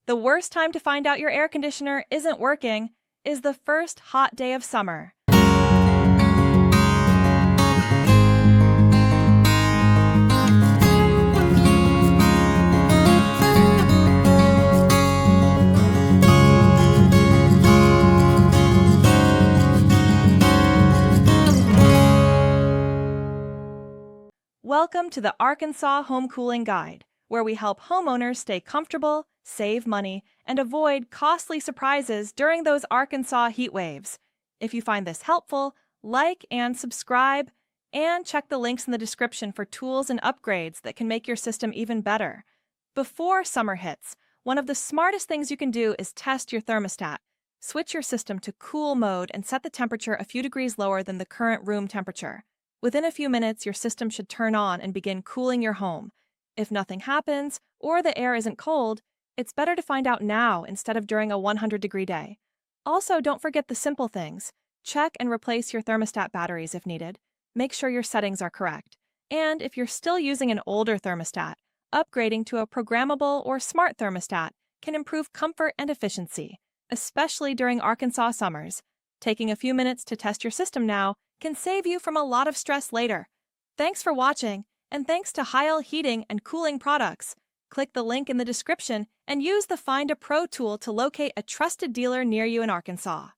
The worst time to find out your air conditioner isn't working is the first hot day of summer. Welcome to the Arkansas Home Cooling Guide, where we help homeowners stay comfortable, save money, and avoid costly surprises during those Arkansas heat waves. If you find this helpful, like and subscribe, and check the links in the description for tools and upgrades that can make your system even better. Before summer hits, one of the smartest things you can do is test your thermostat. Switch your system to cool mode and set the temperature a few degrees lower than the current room temperature. Within a few minutes, your system should turn on and begin cooling your home. If nothing happens, or the air isn't cold, it's better to find out now instead of during a 100-degree day. Also, don't forget the simple things. Check and replace your thermostat batteries if needed. Make sure your settings are correct. And if you're still using an older thermostat, upgrading to a programmable or smart thermostat can improve comfort and efficiency, especially during Arkansas summers. Taking a few minutes to test your system now can save you from a lot of stress later. Thanks for watching, and thanks to Heil Heating and Cooling Products. Click the link in the description and use the Find a Pro tool to locate a trusted dealer near you in Arkansas.